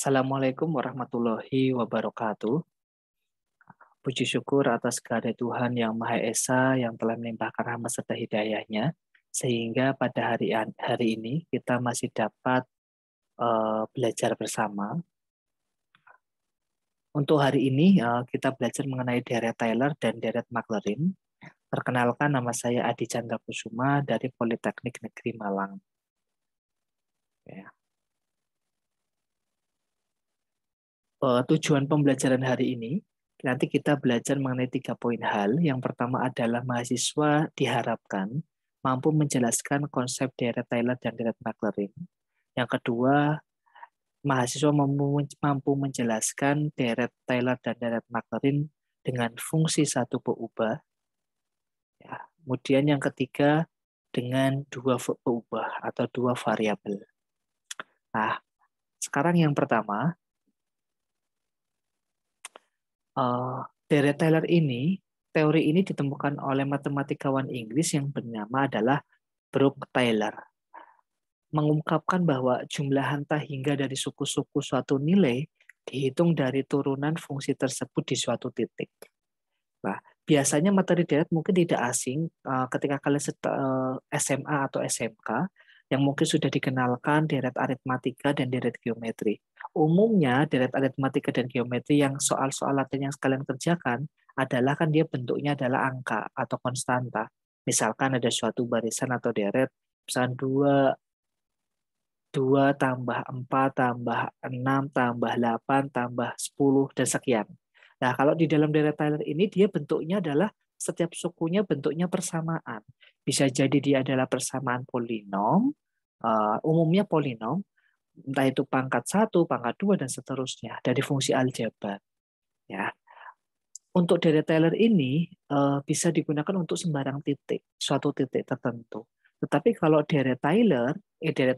Assalamualaikum warahmatullahi wabarakatuh. Puji syukur atas kehadirat Tuhan Yang Maha Esa yang telah melimpahkan rahmat serta hidayahnya, sehingga pada hari ini kita masih dapat belajar bersama. Untuk hari ini kita belajar mengenai deret Taylor dan deret Maclaurin. Perkenalkan, nama saya Adi Chandra Kusuma dari Politeknik Negeri Malang. Ya. Tujuan pembelajaran hari ini, nanti kita belajar mengenai 3 poin hal. Yang pertama adalah mahasiswa diharapkan mampu menjelaskan konsep deret Taylor dan deret Maclaurin. Yang kedua, mahasiswa mampu menjelaskan deret Taylor dan deret Maclaurin dengan fungsi satu berubah. Ya. Kemudian yang ketiga, dengan dua berubah atau dua variabel. Nah, sekarang yang pertama, deret Taylor ini, teori ini ditemukan oleh matematikawan Inggris yang bernama adalah Brooke Taylor. Mengungkapkan bahwa jumlah hanta hingga dari suku-suku suatu nilai dihitung dari turunan fungsi tersebut di suatu titik. Nah, biasanya materi deret mungkin tidak asing ketika kalian SMA atau SMK, yang mungkin sudah dikenalkan deret aritmatika dan deret geometri. Umumnya deret aritmatika dan geometri yang soal-soal latihan yang kalian kerjakan adalah kan dia bentuknya adalah angka atau konstanta. Misalkan ada suatu barisan atau deret, misalkan 2 tambah 4 tambah 6 tambah 8 tambah 10 dan sekian. Nah, kalau di dalam deret Taylor ini dia bentuknya adalah setiap sukunya bentuknya persamaan. Bisa jadi dia adalah persamaan polinom, umumnya polinom, entah itu pangkat 1, pangkat 2, dan seterusnya dari fungsi aljabar. Ya. Untuk deret Taylor ini bisa digunakan untuk sembarang titik, suatu titik tertentu. Tetapi kalau deret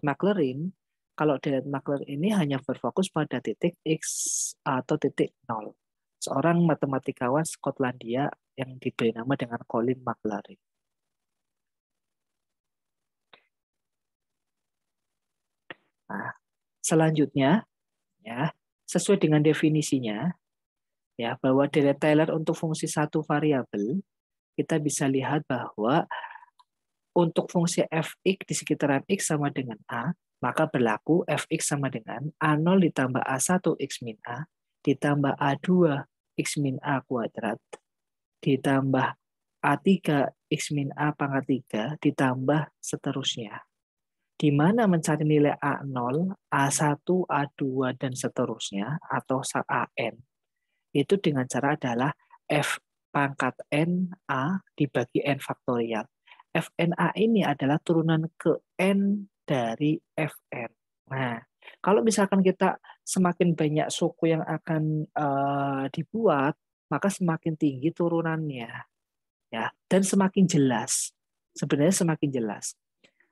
Maclaurin, kalau deret Maclaurin ini hanya berfokus pada titik X atau titik 0. Seorang matematikawan Skotlandia yang diberi nama dengan Colin Maclaurin. Nah, selanjutnya, ya, sesuai dengan definisinya, ya, bahwa deret Taylor untuk fungsi satu variabel, kita bisa lihat bahwa untuk fungsi fx di sekitaran x sama dengan a, maka berlaku fx sama dengan a0 ditambah a1 x min a, ditambah a2 x min a kuadrat, ditambah a3 x min a pangkat 3, ditambah seterusnya. Di mana mencari nilai a0, a1, a2, dan seterusnya, atau an, itu dengan cara adalah f pangkat n a dibagi n faktorial. Fna ini adalah turunan ke n dari Fn. Nah, kalau misalkan kita semakin banyak suku yang akan dibuat, maka semakin tinggi turunannya, ya, dan semakin jelas. Sebenarnya semakin jelas.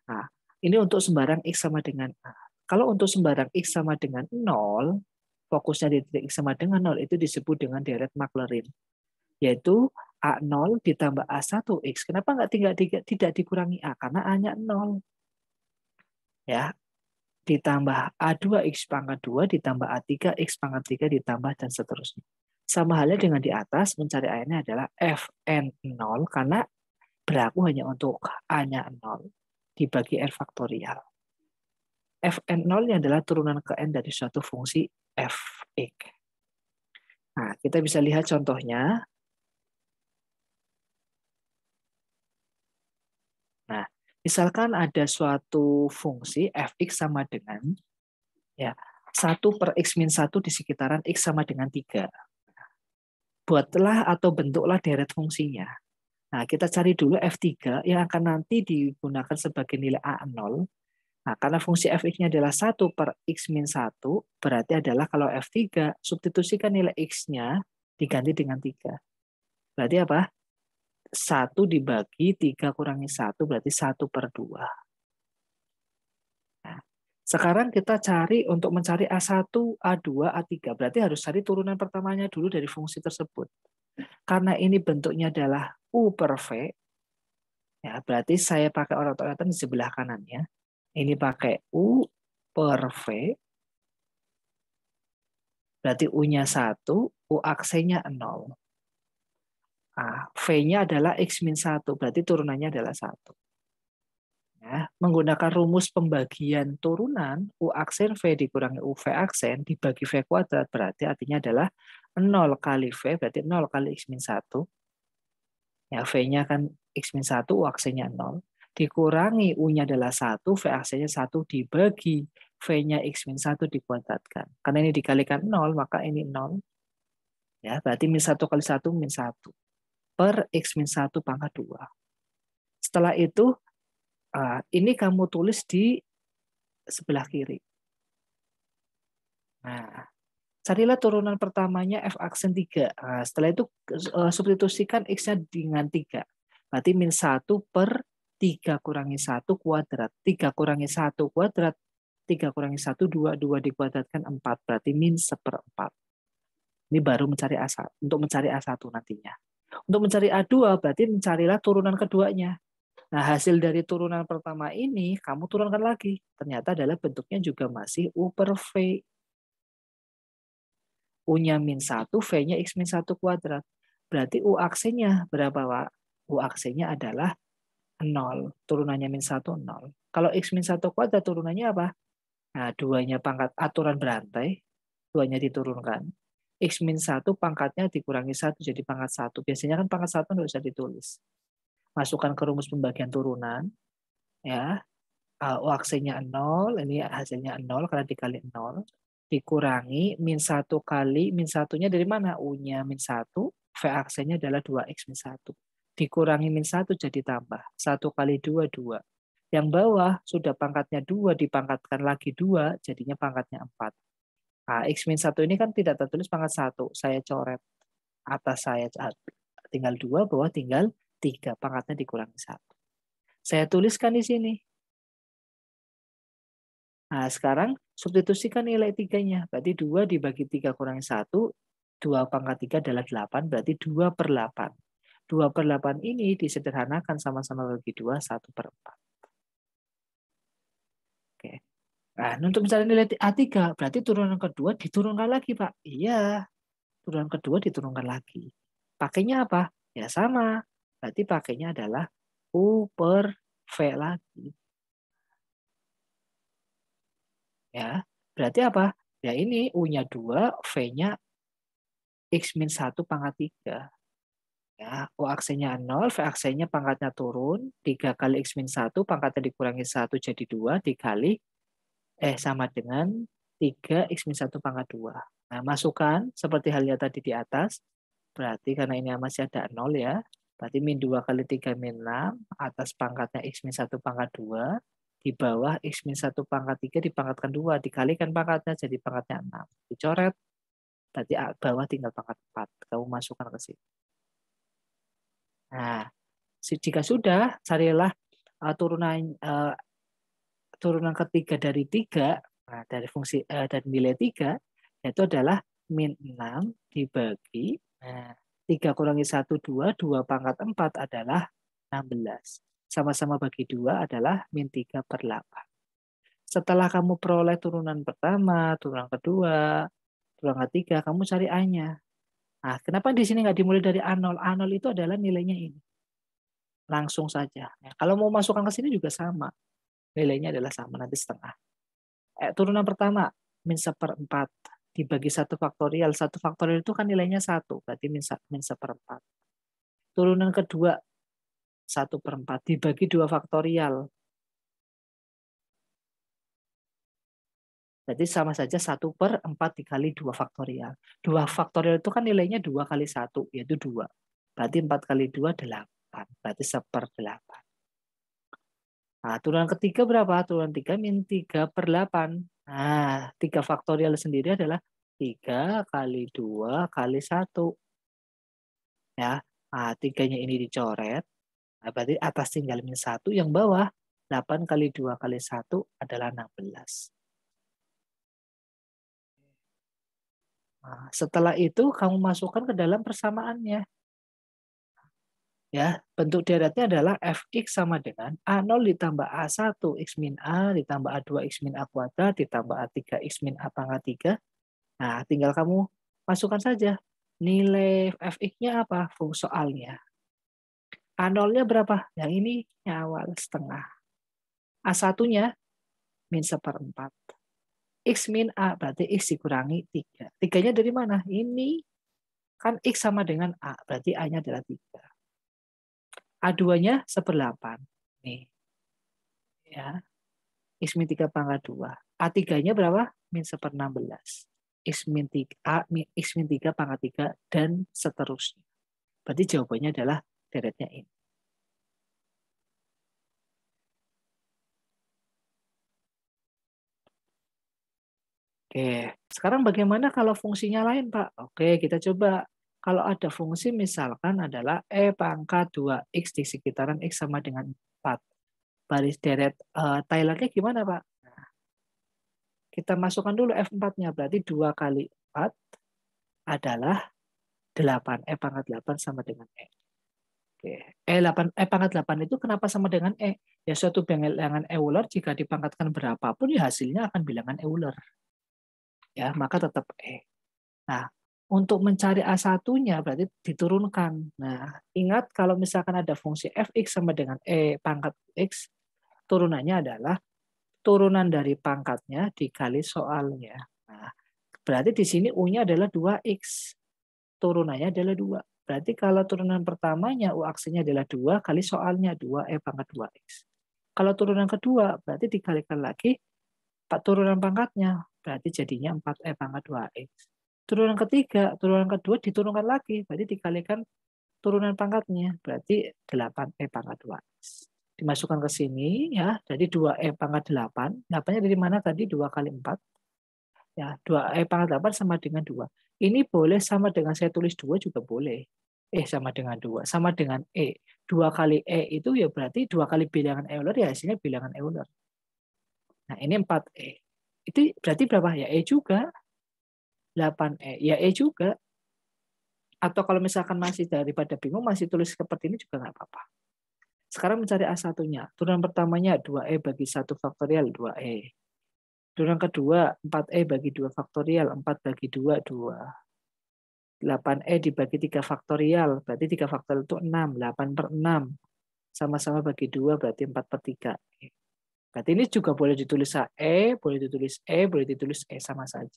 Nah, ini untuk sembarang x sama dengan a. Kalau untuk sembarang x sama dengan 0, fokusnya di titik x sama dengan 0 itu disebut dengan deret Maclaurin, yaitu A0 ditambah A1X. Kenapa tidak dikurangi A? Karena A-nya 0. Ya, ditambah A2X pangkat 2, ditambah A3X pangkat 3, ditambah dan seterusnya. Sama halnya dengan di atas, mencari A-nya adalah Fn0, karena berlaku hanya untuk A-nya 0, dibagi N faktorial. Fn0 adalah turunan ke N dari suatu fungsi Fx. Nah, kita bisa lihat contohnya. Nah, misalkan ada suatu fungsi fx sama dengan, ya, 1 per x min 1 di sekitaran x sama dengan 3. Buatlah atau bentuklah deret fungsinya. Nah, kita cari dulu f3 yang akan nanti digunakan sebagai nilai a0. Nah, karena fungsi fx-nya adalah 1 per x min 1, berarti adalah kalau f3, substitusikan nilai x-nya diganti dengan 3. Berarti apa? 1 dibagi 3 kurangi 1 berarti 1 per 2. Nah, sekarang kita cari untuk mencari A1, A2, A3. Berarti harus cari turunan pertamanya dulu dari fungsi tersebut. Karena ini bentuknya adalah U per V, ya, berarti saya pakai orat-oratan di sebelah kanannya. Ini pakai U per V. Berarti U-nya 1, U aksenya 0. Nah, V-nya adalah X-1, berarti turunannya adalah 1. Ya, menggunakan rumus pembagian turunan, U aksen V dikurangi UV aksen dibagi V kuadrat, berarti artinya adalah 0 kali V, berarti 0 kali X-1. Ya, V-nya kan X-1, U aksennya 0. Dikurangi U-nya adalah 1, V aksennya 1 dibagi V-nya X-1 dikuadratkan. Karena ini dikalikan 0, maka ini 0. Ya, berarti min 1 kali 1, min 1. Per X-1 pangkat 2. Setelah itu, ini kamu tulis di sebelah kiri. Nah, carilah turunan pertamanya F aksen 3. Nah, setelah itu substitusikan X-nya dengan 3. Berarti min 1 per 3 kurangi 1 kuadrat. 3 kurangi 1 kuadrat. 3 kurangi 1, 2. 2 dikuadratkan 4. Berarti min 1/4. Ini baru mencari A1. Untuk mencari A1 nantinya. Untuk mencari A2 berarti mencarilah turunan keduanya. Nah, hasil dari turunan pertama ini, kamu turunkan lagi. Ternyata adalah bentuknya juga masih U per V. U-nya min 1, V-nya X-1 kuadrat. Berarti U aksennya berapa, Pak? U aksennya adalah 0. Turunannya min 1, 0. Kalau X-1 kuadrat turunannya apa? Nah, 2-nya pangkat aturan berantai. 2-nya diturunkan. X-1 pangkatnya dikurangi 1 jadi pangkat 1. Biasanya kan pangkat 1 nggak usah ditulis. Masukkan ke rumus pembagian turunan. Ya, U aksennya 0, ini hasilnya 0 karena dikali 0. Dikurangi min 1 kali, min 1-nya dari mana? U-nya min 1, V aksennya adalah 2X min 1. Dikurangi min 1 jadi tambah. 1 kali 2, 2. Yang bawah sudah pangkatnya 2, dipangkatkan lagi 2, jadinya pangkatnya 4. Nah, X min 1 ini kan tidak tertulis pangkat 1. Saya coret. Atas saya tinggal 2, bawah tinggal 3. Pangkatnya dikurangi 1. Saya tuliskan di sini. Nah, sekarang substitusikan nilai 3-nya. Berarti 2 dibagi 3 kurangi 1, 2 pangkat 3 adalah 8, berarti 2 per 8. 2 per 8 ini disederhanakan sama-sama bagi 2, 1 per 4. Oke. Nah, untuk mencari nilai A3, berarti turunan kedua diturunkan lagi, Pak. Iya, turunan kedua diturunkan lagi. Pakainya apa? Ya sama. Berarti pakainya adalah U per V lagi. Ya, berarti apa? Ya ini U-nya 2, V-nya X-1 pangkat 3. Ya, U aksennya 0, V aksennya pangkatnya turun, 3 kali X-1 pangkatnya dikurangi 1 jadi 2, dikali, sama dengan 3 X-1 pangkat 2. Nah, masukkan seperti halnya tadi di atas, berarti karena ini masih ada 0 ya, berarti min 2 kali 3 min 6, atas pangkatnya X-1 pangkat 2, di bawah X-1 pangkat 3 dipangkatkan 2, dikalikan pangkatnya jadi pangkatnya 6. Dicoret, berarti bawah tinggal pangkat 4. Kamu masukkan ke sini. Nah, jika sudah, carilah turunan ketiga dari 3, nah, dari fungsi dari nilai 3, yaitu adalah min 6 dibagi, 3 kurangi 1, 2, 2 pangkat 4 adalah 16. Sama-sama bagi 2 adalah min 3 per 8. Setelah kamu peroleh turunan pertama, turunan kedua, turunan ketiga, kamu cari A-nya. Nah, kenapa di sini nggak dimulai dari A0? A0 itu adalah nilainya ini. Langsung saja. Ya, kalau mau masukkan ke sini juga sama. Nilainya adalah sama, nanti setengah. Turunan pertama, min 1/4. Dibagi 1 faktorial. 1 faktorial itu kan nilainya 1. Berarti min 1/4. Turunan kedua, 1/4. Dibagi 2 faktorial. Berarti sama saja 1/4 dikali 2 faktorial. 2 faktorial itu kan nilainya 2 kali 1, yaitu 2. Berarti 4 kali 2, 8. Berarti 1/8. Nah, turunan ketiga berapa? Turunan 3 min 3 per 8. Nah, 3 faktorial sendiri adalah 3 kali 2 kali 1. Ya, nah, 3-nya ini dicoret. Nah, berarti atas tinggal min 1, yang bawah 8 kali 2 kali 1 adalah 16. Nah, setelah itu kamu masukkan ke dalam persamaannya. Ya, bentuk deretnya adalah fx sama dengan A0 ditambah A1 x min A ditambah A2 x min A kuadrat ditambah A3 x min A pangkat 3 Nah, tinggal kamu masukkan saja nilai fx-nya apa soalnya. A0-nya berapa? Yang ini awal setengah. A1-nya min 1/4. X min A berarti X dikurangi 3. 3-nya dari mana? Ini kan X sama dengan A. Berarti A-nya adalah 3. A2-nya 1/8. Nih. Ya. X min 3 pangkat 2. A3-nya berapa? Min 1/16. X min 3, X min 3 pangkat 3 dan seterusnya. Berarti jawabannya adalah deretnya ini. Oke, sekarang bagaimana kalau fungsinya lain, Pak? Oke, kita coba. Kalau ada fungsi misalkan adalah E pangkat 2X di sekitaran X sama dengan 4. Baris deret Taylornya gimana, Pak? Nah, kita masukkan dulu F4-nya. Berarti 2 kali 4 adalah 8. E pangkat 8 sama dengan E. Oke. E pangkat 8 itu kenapa sama dengan E? Ya suatu bilangan Euler jika dipangkatkan berapapun ya hasilnya akan bilangan Euler. Ya, maka tetap E. Nah, untuk mencari A1-nya berarti diturunkan. Nah, ingat kalau misalkan ada fungsi fx sama dengan E pangkat x, turunannya adalah turunan dari pangkatnya dikali soalnya. Nah, berarti di sini U-nya adalah 2x. Turunannya adalah 2. Berarti kalau turunan pertamanya U aksinya adalah 2 kali soalnya 2E pangkat 2x. Kalau turunan kedua berarti dikalikan lagi turunan pangkatnya. Berarti jadinya 4E pangkat 2x. Turunan ketiga, turunan kedua diturunkan lagi. Berarti dikalikan turunan pangkatnya. Berarti 8E pangkat 2x. Dimasukkan ke sini ya. Jadi 2E pangkat 8. 8-nya dari mana tadi? 2 kali 4. Ya, 2E pangkat 8 sama dengan 2. Ini boleh sama dengan saya tulis 2 juga boleh. Sama dengan 2. Sama dengan E. 2 kali E itu ya berarti 2 kali bilangan Euler ya hasilnya bilangan Euler. Nah, ini 4E. Itu berarti berapa? Ya E juga. 8E. Ya E juga. Atau kalau misalkan masih daripada bingung, masih tulis seperti ini juga nggak apa-apa. Sekarang mencari A1-nya. Turunan pertamanya 2E bagi 1 faktorial 2E. Turunan kedua 4E bagi 2 faktorial 4 bagi 2 2. 8E dibagi 3 faktorial. Berarti 3 faktorial itu 6. 8/6. Sama-sama bagi 2 berarti 4/3. Berarti ini juga boleh ditulis E, boleh ditulis E, boleh ditulis E sama saja.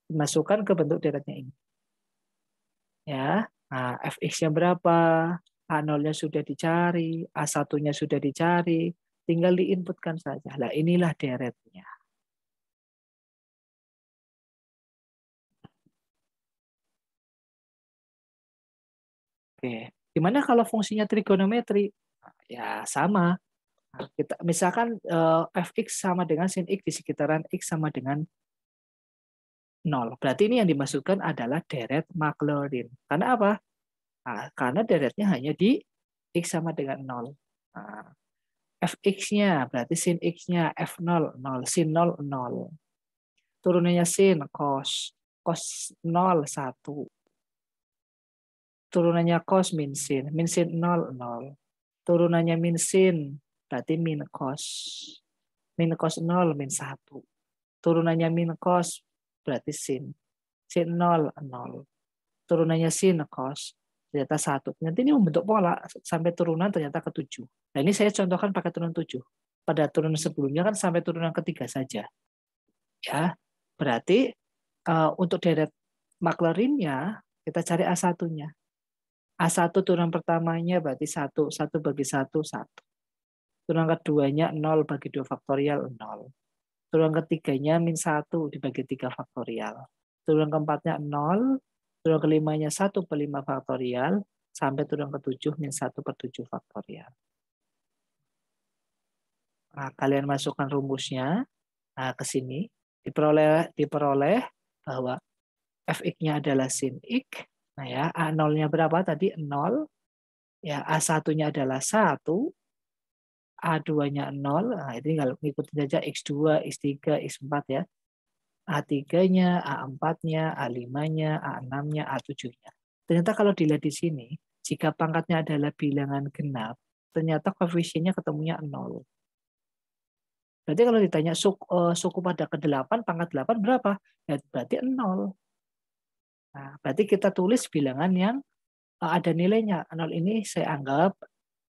Dimasukkan ke bentuk deretnya ini. Ya, nah, fx-nya berapa? A0-nya sudah dicari, A1-nya sudah dicari, tinggal diinputkan saja. Lah inilah deretnya. Oke, gimana kalau fungsinya trigonometri? Ya sama. Nah, kita misalkan fx sama dengan sin x di sekitaran x sama dengan 0. Berarti ini yang dimaksudkan adalah deret Maclaurin. Karena apa? Nah, karena deretnya hanya di x sama dengan 0. Nah, fx-nya berarti sin x-nya f0 0, sin 0 0. Turunannya sin cos 0 1. Turunannya cos min sin 0 0. Turunannya min sin berarti min cos 0 min 1. Turunannya min cos berarti sin 0 0. Turunannya sin cos ternyata 1. Nanti ini membentuk pola sampai turunan ternyata ke 7. Nah ini saya contohkan pakai turunan 7. Pada turunan sebelumnya kan sampai turunan ketiga saja. Ya, berarti untuk deret Maclaurin-nya kita cari A1-nya. A1 turunan pertamanya berarti 1. 1 bagi 1, 1. Turunan keduanya 0 bagi 2 faktorial, 0. Turunan ketiganya min 1 dibagi 3 faktorial. Turunan keempatnya 0. Turunan kelimanya 1/5 faktorial. Sampai turunan ketujuh min 1/7 faktorial. Nah, kalian masukkan rumusnya ke sini. Diperoleh bahwa fx-nya adalah sin x. Nah ya, A0-nya berapa tadi? 0. Ya, A1-nya adalah 1. A2-nya 0. Nah, ini kalau ngikutin saja X2, X3, X4 ya. A3-nya, A4-nya, A5-nya, A6-nya, A7-nya. Ternyata kalau dilihat di sini, jika pangkatnya adalah bilangan genap, ternyata koefisiennya ketemunya 0. Berarti kalau ditanya suku pada ke-8, pangkat 8 berapa? Ya, berarti 0. Nah, berarti kita tulis bilangan yang ada nilainya. 0 ini saya anggap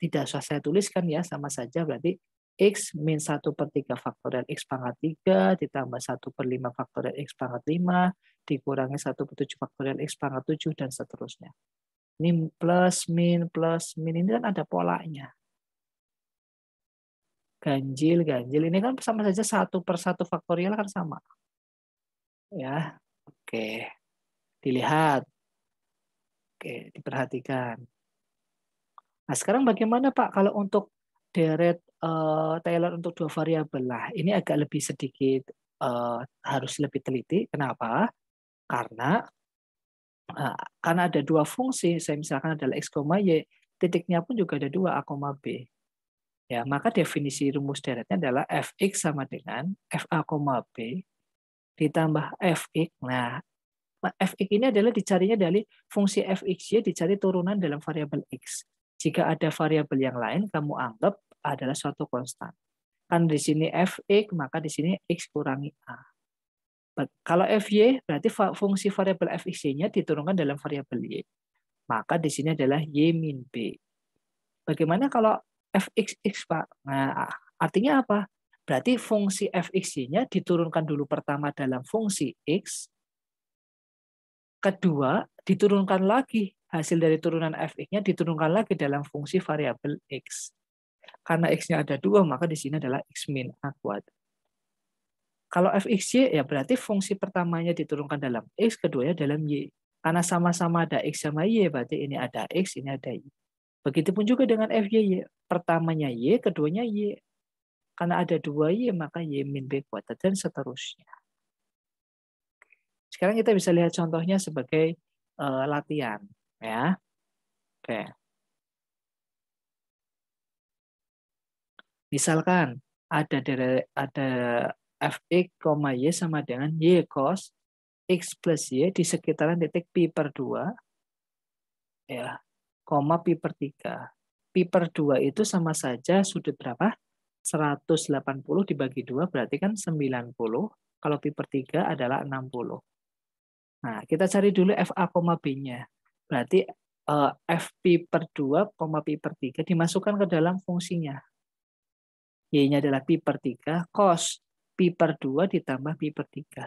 tidak usah saya tuliskan ya, sama saja berarti X min 1/3 faktorial X pangkat 3 ditambah 1/5 faktorial X pangkat 5 dikurangi 1/7 faktorial X pangkat 7 dan seterusnya. Ini plus, min, ini kan ada polanya. Ganjil, ganjil. Ini kan sama saja 1/1 faktorial kan sama. Ya, oke. Dilihat. Oke, diperhatikan. Nah, sekarang bagaimana Pak kalau untuk deret Taylor untuk 2 variabel? Lah, ini agak lebih sedikit harus lebih teliti. Kenapa? Karena ada 2 fungsi, saya misalkan adalah X, Y, titiknya pun juga ada 2, A, B. Ya, maka definisi rumus deretnya adalah Fx sama dengan Fa, B ditambah Fx. Nah, Fx ini adalah dicarinya dari fungsi Fxy dicari turunan dalam variabel X. Jika ada variabel yang lain, kamu anggap adalah suatu konstan. Kan di sini Fx, maka di sini X kurangi A. Kalau Fy, berarti fungsi variabel Fxy-nya diturunkan dalam variabel Y. Maka di sini adalah Y min B. Bagaimana kalau Fxx, Pak? Nah, artinya apa? Berarti fungsi Fxy-nya diturunkan dulu pertama dalam fungsi X, kedua diturunkan lagi hasil dari turunan Fx-nya diturunkan lagi dalam fungsi variabel X. Karena X-nya ada 2, maka di sini adalah X min A kuadrat. Kalau Fxy, ya berarti fungsi pertamanya diturunkan dalam X, keduanya dalam Y. Karena sama-sama ada X sama Y, berarti ini ada X, ini ada Y. Begitupun juga dengan Fy, pertamanya Y, keduanya Y. Karena ada 2 Y, maka Y min B kuadrat, dan seterusnya. Sekarang kita bisa lihat contohnya sebagai latihan. Ya. Oke. Misalkan ada Fx, Y sama dengan Y cos X plus Y di sekitaran titik pi per 2, ya, koma pi per 3. Pi per 2 itu sama saja sudut berapa? 180 dibagi 2 berarti kan 90. Kalau pi per 3 adalah 60. Nah, kita cari dulu FA, B-nya. Berarti Fp per 2, pi per 3 dimasukkan ke dalam fungsinya. Y-nya adalah pi per 3, cos pi per 2 ditambah pi per 3.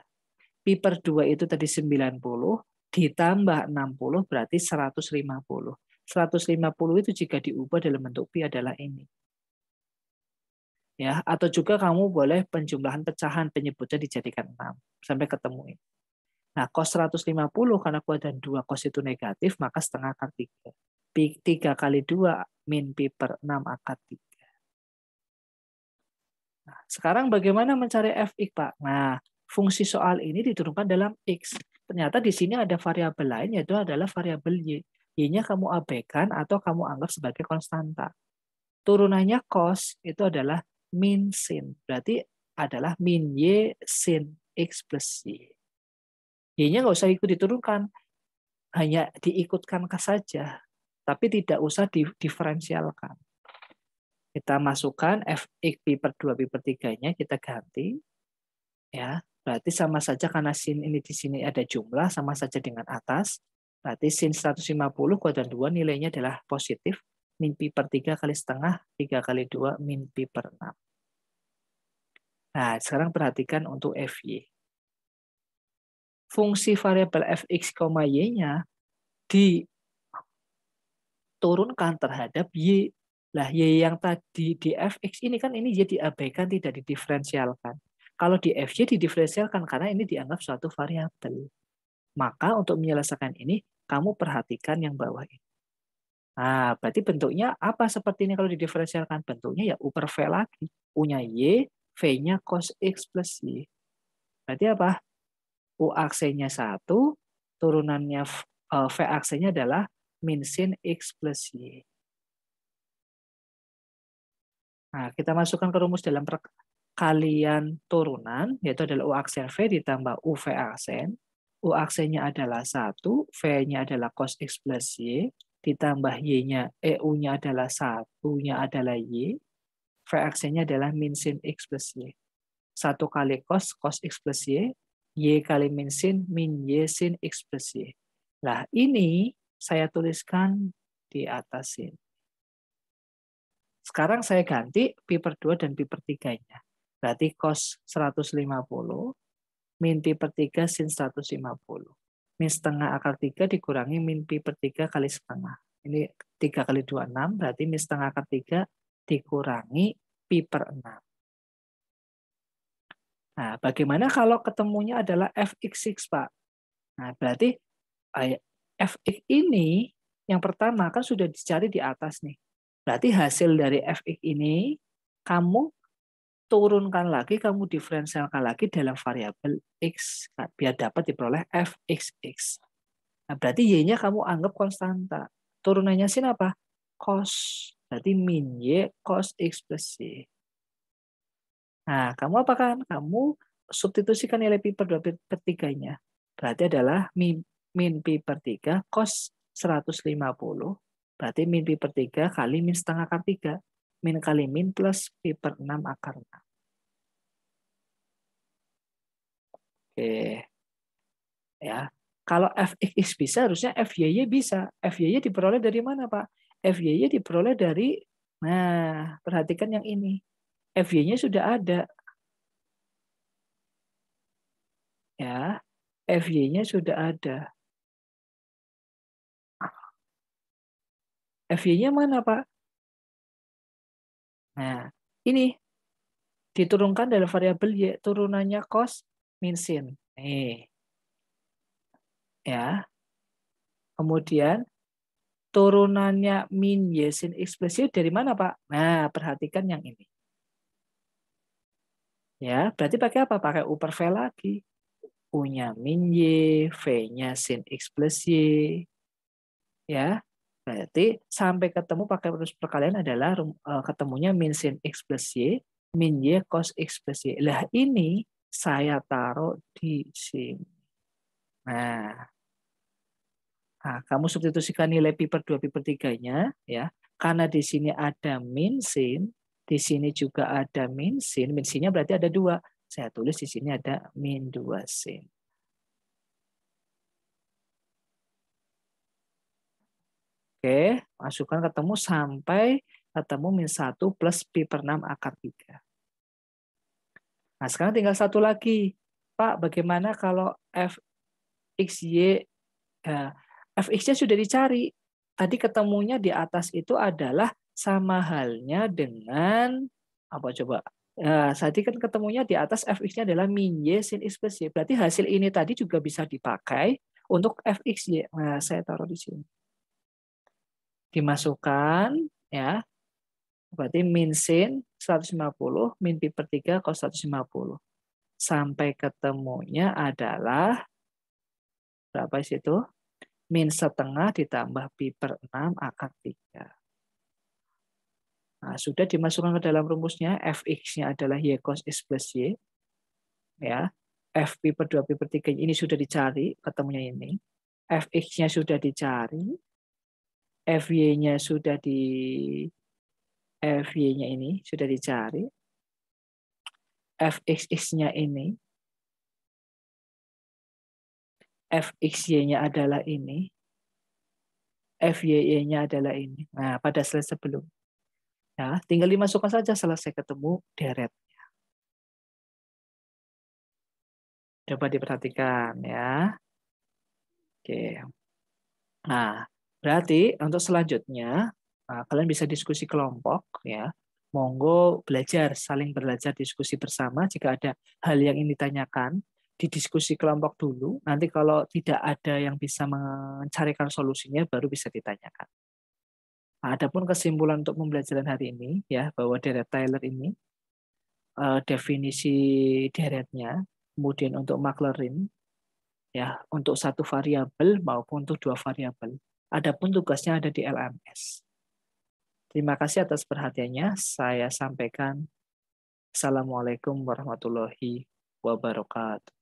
Pi per 2 itu tadi 90, ditambah 60 berarti 150. 150 itu jika diubah dalam bentuk pi adalah ini. Ya, atau juga kamu boleh penjumlahan pecahan penyebutnya dijadikan 6 sampai ketemu ini. Nah, cos 150 karena kuadran 2 cos itu negatif, maka setengah akar 3. Pi 3 kali 2 min pi per 6 akar 3. Nah, sekarang bagaimana mencari Fx, Pak? Nah, fungsi soal ini diturunkan dalam X. Ternyata di sini ada variabel lain, yaitu adalah variabel Y. Y-nya kamu abaikan atau kamu anggap sebagai konstanta. Turunannya cos itu adalah min sin. Berarti adalah min Y sin X plus Y. Y-nya nggak usah ikut diturunkan, hanya diikutkan saja, tapi tidak usah diferensialkan. Kita masukkan Fx pi per 2 pi per 3-nya, kita ganti. Ya, berarti sama saja karena sin ini di sini ada jumlah, sama saja dengan atas. Berarti sin 150 kuadran 2 nilainya adalah positif. Min pi per 3 kali setengah, 3 kali 2 min pi per 6. Nah, sekarang perhatikan untuk Fy. Fungsi variabel Fx, Y-nya diturunkan terhadap Y. Lah, Y yang tadi di Fx ini kan ini jadi diabaikan, tidak didiferensialkan. Kalau di Fy didiferensialkan karena ini dianggap suatu variabel. Maka untuk menyelesaikan ini, kamu perhatikan yang bawah ini. Nah, berarti bentuknya apa seperti ini kalau didiferensialkan? Bentuknya ya U per V lagi. U-nya Y, V-nya cos X plus Y. Berarti apa? U aksenya 1, turunannya V aksenya adalah min sin X plus Y. Nah, kita masukkan ke rumus dalam perkalian turunan, yaitu adalah U aksen V ditambah U V aksen. U aksennya adalah 1, V-nya adalah cos X plus Y, ditambah Y-nya, U-nya adalah 1-nya adalah Y, VXC-nya adalah min sin X plus Y. 1 kali cos X plus Y kali min Y sin X plus Y. Nah, ini saya tuliskan di atas sini. Sekarang saya ganti pi per 2 dan pi per 3-nya. Berarti cos 150 min pi per 3 sin 150. Min setengah akar 3 dikurangi min pi per 3 kali setengah. Ini 3 kali 2, 6. Berarti min setengah akar 3 dikurangi pi per 6. Nah, bagaimana kalau ketemunya adalah fx, Pak? Nah, berarti fx ini yang pertama kan sudah dicari di atas nih. Berarti hasil dari fx ini kamu turunkan lagi, kamu diferensialkan lagi dalam variabel x biar dapat diperoleh fxx. Nah, berarti y-nya kamu anggap konstanta. Turunannya sin apa? Cos. Berarti min y cos x plus y. Nah, kamu apa kan? Kamu substitusikan nilai pi per 2 pi per 3-nya. Berarti adalah min pi per 3 cos 150. Berarti min pi per 3 kali min setengah akar 3. Min kali min plus pi per 6 akar 6. Oke. Ya. Kalau fx bisa, harusnya fyy bisa. Fyy diperoleh dari mana, Pak? Fyy diperoleh dari, nah, perhatikan yang ini. Fy-nya sudah ada. Ya, Fy-nya sudah ada. Fy-nya mana, Pak? Nah, ini diturunkan dari variabel y, turunannya cos min sin. Nih. Ya. Kemudian turunannya min y sin x plus y dari mana, Pak? Nah, perhatikan yang ini. Ya, berarti pakai apa? Pakai U per V lagi. U-nya min y, V-nya sin x plus y. Ya, berarti sampai ketemu pakai rumus perkalian adalah ketemunya min sin x plus y, min y cos x plus y. Lah ini saya taruh di sini. Nah, kamu substitusikan nilai pi per 2 pi per 3-nya ya. Karena di sini ada min sin, di sini juga ada min sin. Min sin-nya berarti ada 2. Saya tulis di sini ada min 2 sin. Oke, masukkan ketemu sampai ketemu min 1 plus pi per 6 akar 3. Nah, sekarang tinggal satu lagi. Pak, bagaimana kalau fxy, fx-nya sudah dicari. Tadi ketemunya di atas itu adalah sama halnya dengan, apa coba? Tadi kan ketemunya di atas fx-nya adalah min y sin x plus y. Berarti hasil ini tadi juga bisa dipakai untuk fxy. Nah, saya taruh di sini. Dimasukkan, ya. Berarti min sin 150, min pi per 3 cos 150. Sampai ketemunya adalah, berapa di situ? Min setengah ditambah pi per 6 akar 3. Nah, sudah dimasukkan ke dalam rumusnya, fx-nya adalah y cos x plus y. Ya. F pi per 2 pi per 3 ini sudah dicari, ketemunya ini. Fx-nya sudah dicari. Fy-nya sudah Fy-nya ini sudah dicari. Fxx-nya ini. Fxy-nya adalah ini. Fy-nya adalah ini. Nah, pada slide sebelum. Ya, tinggal dimasukkan saja selesai ketemu deretnya. Coba diperhatikan ya. Oke. Nah, berarti untuk selanjutnya kalian bisa diskusi kelompok ya. Monggo belajar, saling belajar, diskusi bersama. Jika ada hal yang ingin ditanyakan, didiskusi kelompok dulu. Nanti kalau tidak ada yang bisa mencarikan solusinya, baru bisa ditanyakan. Nah, adapun kesimpulan untuk pembelajaran hari ini ya, bahwa deret Taylor ini definisi deretnya, kemudian untuk Maclaurin ya, untuk satu variabel maupun untuk dua variabel. Adapun tugasnya ada di LMS. Terima kasih atas perhatiannya. Saya sampaikan. Assalamualaikum warahmatullahi wabarakatuh.